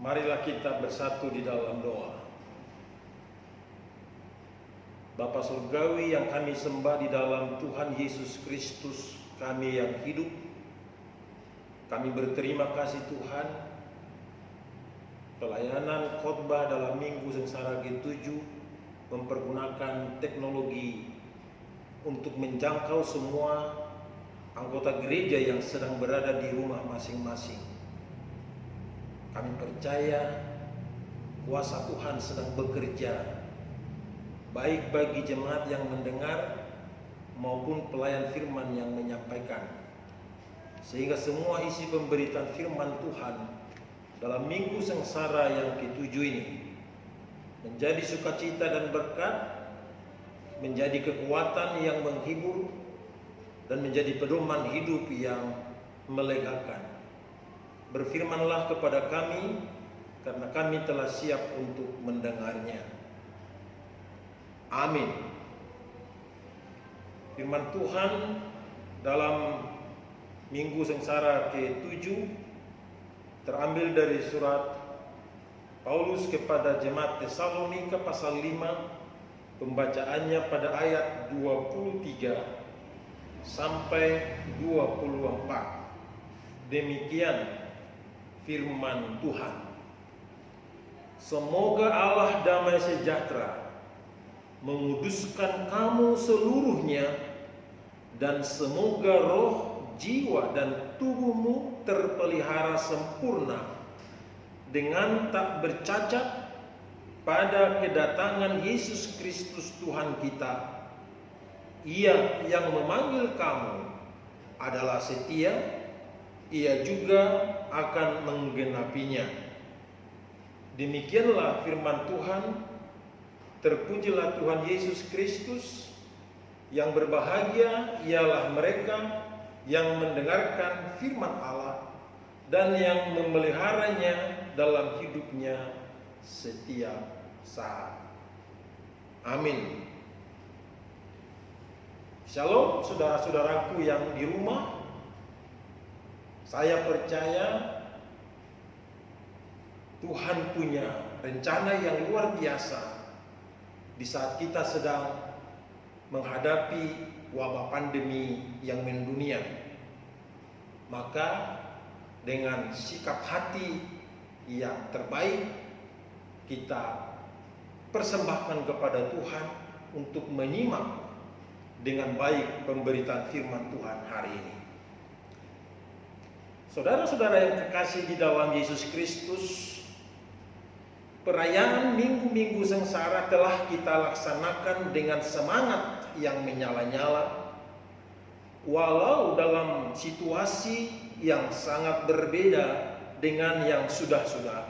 Marilah kita bersatu di dalam doa. Bapa Surgawi yang kami sembah di dalam Tuhan Yesus Kristus, kami yang hidup, kami berterima kasih Tuhan. Pelayanan khotbah dalam Minggu Sengsara Ke-7 mempergunakan teknologi untuk menjangkau semua anggota gereja yang sedang berada di rumah masing-masing. Kami percaya kuasa Tuhan sedang bekerja, baik bagi jemaat yang mendengar maupun pelayan firman yang menyampaikan, sehingga semua isi pemberitaan firman Tuhan dalam Minggu Sengsara yang ke-7 ini menjadi sukacita dan berkat, menjadi kekuatan yang menghibur, dan menjadi pedoman hidup yang melegakan. Berfirmanlah kepada kami, karena kami telah siap untuk mendengarnya. Amin. Firman Tuhan dalam Minggu Sengsara ke-7 terambil dari surat Paulus kepada jemaat Tesalonika pasal 5, pembacaannya pada ayat 23 sampai 24. Demikian firman Tuhan. Semoga Allah damai sejahtera menguduskan kamu seluruhnya, dan semoga roh, jiwa, dan tubuhmu terpelihara sempurna dengan tak bercacat pada kedatangan Yesus Kristus Tuhan kita. Ia yang memanggil kamu adalah setia, Ia juga akan menggenapinya. Demikianlah firman Tuhan. Terpujilah Tuhan Yesus Kristus. Yang berbahagia ialah mereka yang mendengarkan firman Allah dan yang memeliharanya dalam hidupnya setiap saat. Amin. Shalom saudara-saudaraku yang di rumah. Saya percaya Tuhan punya rencana yang luar biasa di saat kita sedang menghadapi wabah pandemi yang mendunia. Maka dengan sikap hati yang terbaik, kita persembahkan kepada Tuhan untuk menyimak dengan baik pemberitaan firman Tuhan hari ini. Saudara-saudara yang terkasih di dalam Yesus Kristus, perayaan Minggu-Minggu Sengsara telah kita laksanakan dengan semangat yang menyala-nyala, walau dalam situasi yang sangat berbeda dengan yang sudah-sudah,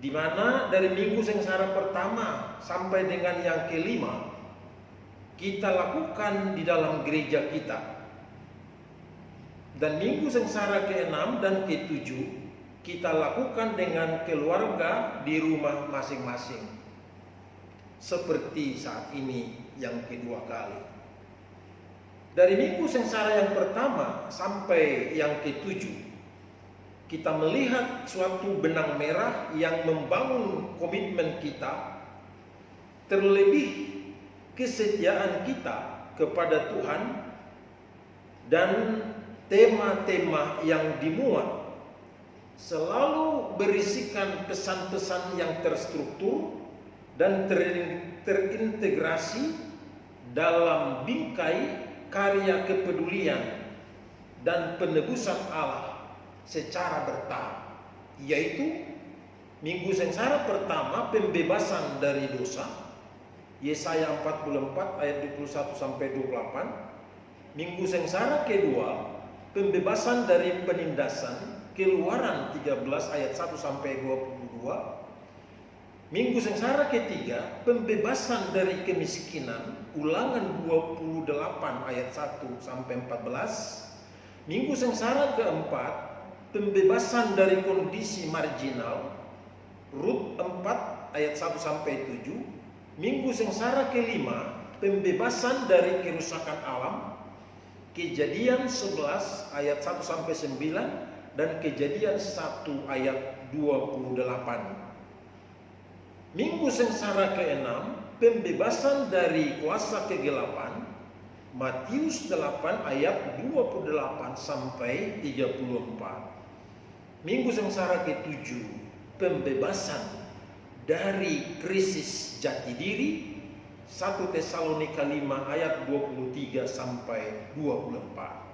di mana dari Minggu Sengsara pertama sampai dengan yang kelima kita lakukan di dalam gereja kita. Dan Minggu Sengsara ke-6 dan ke-7 kita lakukan dengan keluarga di rumah masing-masing. Seperti saat ini yang kedua kali. Dari Minggu Sengsara yang pertama sampai yang ke-7, kita melihat suatu benang merah yang membangun komitmen kita, terlebih kesetiaan kita kepada Tuhan, dan tema-tema yang dimuat selalu berisikan pesan-pesan yang terstruktur dan terintegrasi dalam bingkai karya kepedulian dan penebusan Allah secara bertahap, yaitu Minggu Sengsara pertama, pembebasan dari dosa, Yesaya 44 ayat 21 sampai 28. Minggu Sengsara kedua, pembebasan dari penindasan, Keluaran 13 ayat 1 sampai 22. Minggu Sengsara ketiga, pembebasan dari kemiskinan, Ulangan 28 ayat 1 sampai 14. Minggu Sengsara keempat, pembebasan dari kondisi marginal, Rut 4 ayat 1 sampai 7. Minggu Sengsara kelima, pembebasan dari kerusakan alam, Kejadian 11 ayat 1 sampai 9, dan Kejadian 1 ayat 28. Minggu sengsara ke-6, pembebasan dari kuasa kegelapan, Matius 8 ayat 28 sampai 34. Minggu sengsara ke-7, pembebasan dari krisis jati diri, 1 Tesalonika 5 ayat 23 sampai 24.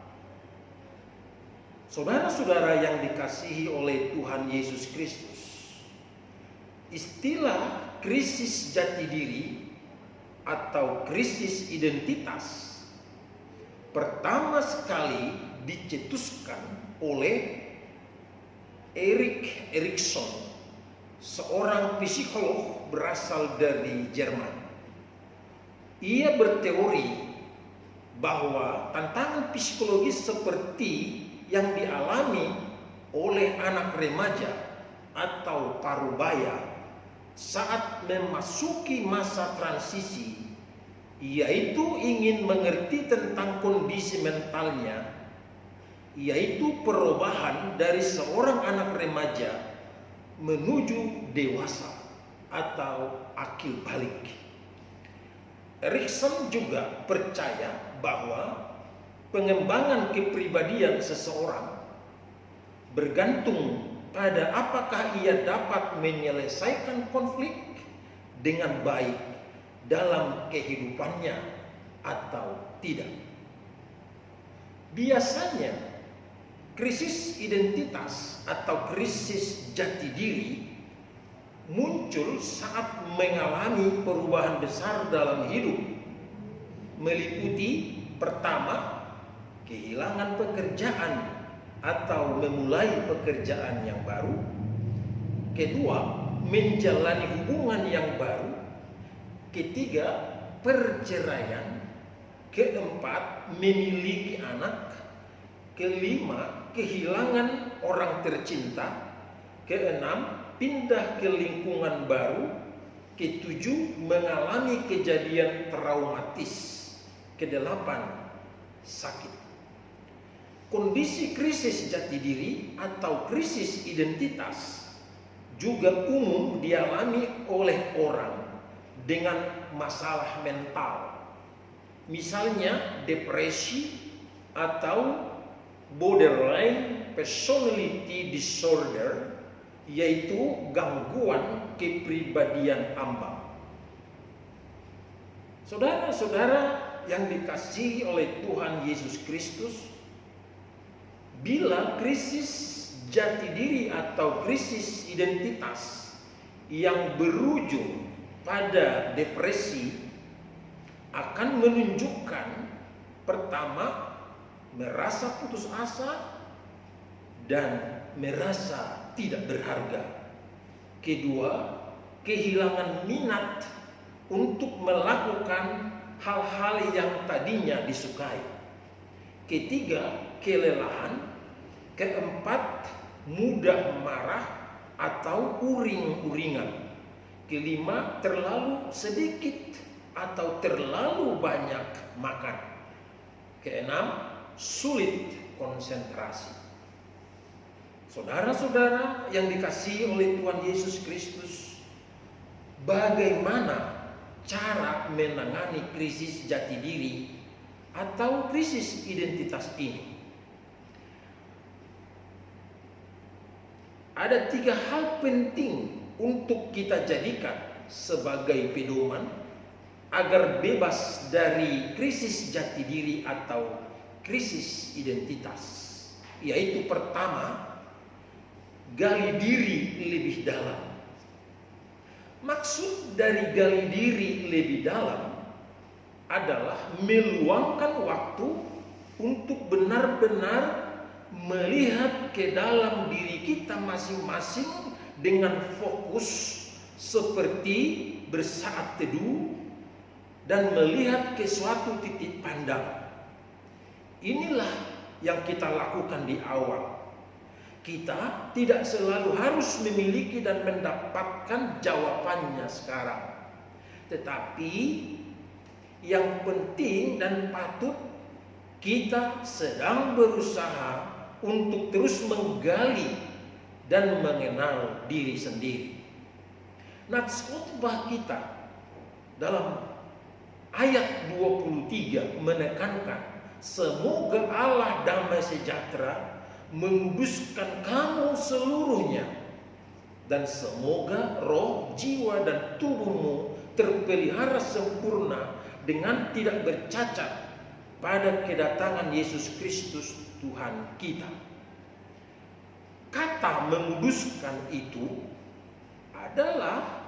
Saudara-saudara yang dikasihi oleh Tuhan Yesus Kristus, istilah krisis jati diri atau krisis identitas pertama sekali dicetuskan oleh Erik Erikson, seorang psikolog berasal dari Jerman. Ia berteori bahwa tantangan psikologis seperti yang dialami oleh anak remaja atau parubaya saat memasuki masa transisi, yaitu ingin mengerti tentang kondisi mentalnya, yaitu perubahan dari seorang anak remaja menuju dewasa atau akil balik. Erikson juga percaya bahwa pengembangan kepribadian seseorang bergantung pada apakah ia dapat menyelesaikan konflik dengan baik dalam kehidupannya atau tidak. Biasanya krisis identitas atau krisis jati diri muncul saat mengalami perubahan besar dalam hidup, meliputi pertama, kehilangan pekerjaan atau memulai pekerjaan yang baru. Kedua, menjalani hubungan yang baru. Ketiga, perceraian. Keempat, memiliki anak. Kelima, kehilangan orang tercinta. Keenam, pindah ke lingkungan baru. Ketujuh, mengalami kejadian traumatis. Kedelapan, sakit. Kondisi krisis jati diri atau krisis identitas juga umum dialami oleh orang dengan masalah mental. Misalnya depresi atau borderline personality disorder, yaitu gangguan kepribadian ambang. Saudara-saudara yang dikasihi oleh Tuhan Yesus Kristus, bila krisis jati diri atau krisis identitas yang berujung pada depresi akan menunjukkan pertama, merasa putus asa dan merasa tidak berharga. Kedua, kehilangan minat untuk melakukan hal-hal yang tadinya disukai. Ketiga, kelelahan. Keempat, mudah marah atau uring-uringan. Kelima, terlalu sedikit atau terlalu banyak makan. Keenam, sulit konsentrasi. Saudara-saudara yang dikasihi oleh Tuhan Yesus Kristus, bagaimana cara menangani krisis jati diri atau krisis identitas ini? Ada 3 hal penting untuk kita jadikan sebagai pedoman agar bebas dari krisis jati diri atau krisis identitas. Yaitu pertama, gali diri lebih dalam. Maksud dari gali diri lebih dalam adalah meluangkan waktu untuk benar-benar melihat ke dalam diri kita masing-masing dengan fokus seperti bersaat teduh dan melihat ke suatu titik pandang. Inilah yang kita lakukan di awal. Kita tidak selalu harus memiliki dan mendapatkan jawabannya sekarang. Tetapi yang penting dan patut kita sedang berusaha untuk terus menggali dan mengenal diri sendiri. Nats khotbah kita dalam ayat 23 menekankan, semoga Allah damai sejahtera menguduskan kamu seluruhnya, dan semoga roh, jiwa, dan tubuhmu terpelihara sempurna dengan tidak bercacat pada kedatangan Yesus Kristus Tuhan kita. Kata menguduskan itu adalah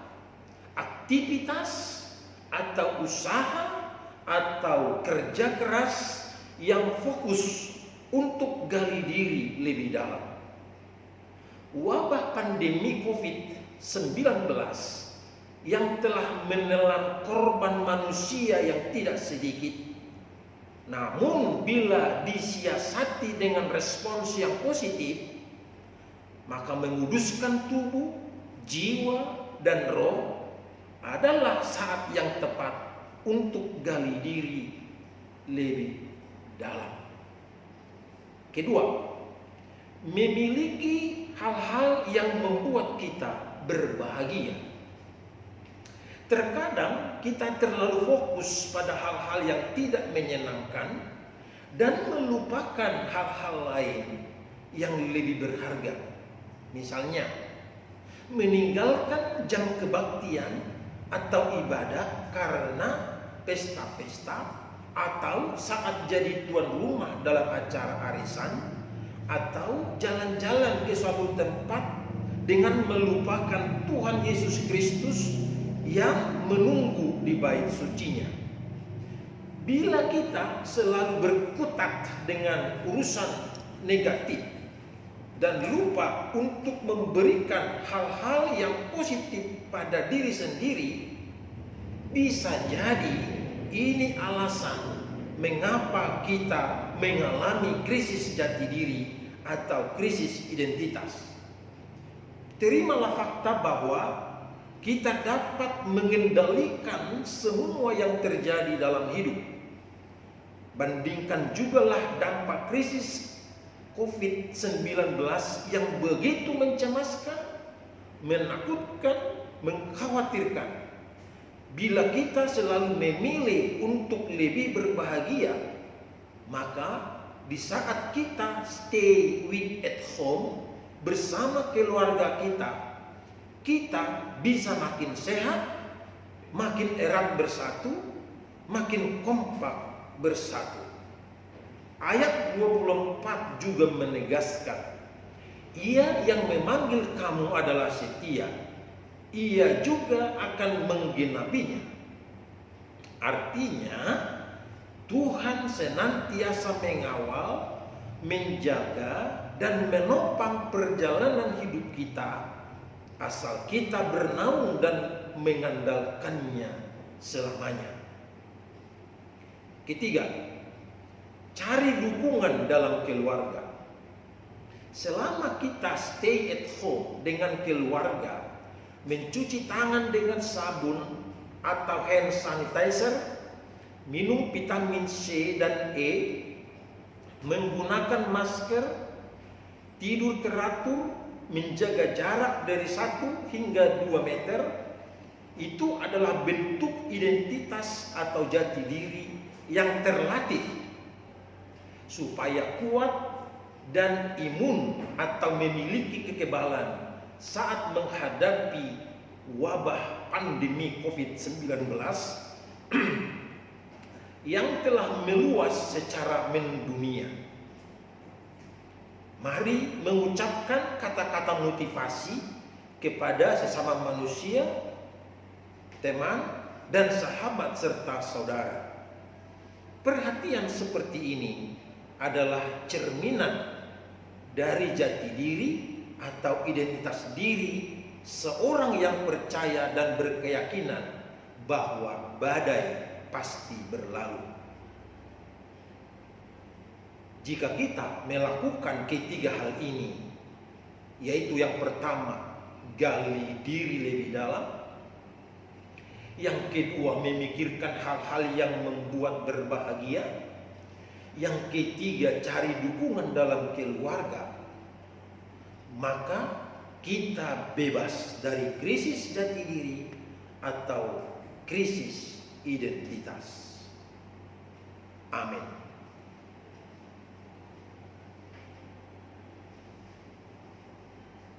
aktivitas atau usaha atau kerja keras yang fokus untuk gali diri lebih dalam. Wabah pandemi COVID-19 yang telah menelan korban manusia yang tidak sedikit, namun bila disiasati dengan respons yang positif, maka menguduskan tubuh, jiwa, dan roh adalah saat yang tepat untuk gali diri lebih dalam. Kedua, memiliki hal-hal yang membuat kita berbahagia. Terkadang kita terlalu fokus pada hal-hal yang tidak menyenangkan dan melupakan hal-hal lain yang lebih berharga. Misalnya, meninggalkan jam kebaktian atau ibadah karena pesta-pesta atau saat jadi tuan rumah dalam acara arisan, atau jalan-jalan ke suatu tempat dengan melupakan Tuhan Yesus Kristus yang menunggu di bait sucinya. Bila kita selalu berkutat dengan urusan negatif dan lupa untuk memberikan hal-hal yang positif pada diri sendiri, bisa jadi ini alasan mengapa kita mengalami krisis jati diri atau krisis identitas. Terimalah fakta bahwa kita dapat mengendalikan semua yang terjadi dalam hidup. Bandingkan jugalah dampak krisis COVID-19 yang begitu mencemaskan, menakutkan, mengkhawatirkan. Bila kita selalu memilih untuk lebih berbahagia, maka di saat kita stay with at home bersama keluarga kita bisa makin sehat, makin erat bersatu, makin kompak bersatu. Ayat 24 juga menegaskan, Ia yang memanggil kamu adalah setia, Ia juga akan menggenapinya. Artinya, Tuhan senantiasa mengawal, menjaga, dan menopang perjalanan hidup kita, asal kita bernaung dan mengandalkannya selamanya. Ketiga, cari dukungan dalam keluarga. Selama kita stay at home dengan keluarga, mencuci tangan dengan sabun atau hand sanitizer, minum vitamin C dan E, menggunakan masker, tidur teratur, menjaga jarak dari 1 hingga 2 meter, itu adalah bentuk identitas atau jati diri yang terlatih supaya kuat dan imun atau memiliki kekebalan saat menghadapi wabah pandemi COVID-19 yang telah meluas secara mendunia. Mari mengucapkan kata-kata motivasi kepada sesama manusia, teman, dan sahabat serta saudara. Perhatian seperti ini adalah cerminan dari jati diri atau identitas diri seorang yang percaya dan berkeyakinan bahwa badai pasti berlalu. Jika kita melakukan ketiga hal ini, yaitu yang pertama, gali diri lebih dalam, yang kedua, memikirkan hal-hal yang membuat berbahagia, Yang ketiga, cari dukungan dalam keluarga. Maka kita bebas dari krisis jati diri atau krisis identitas. Amin.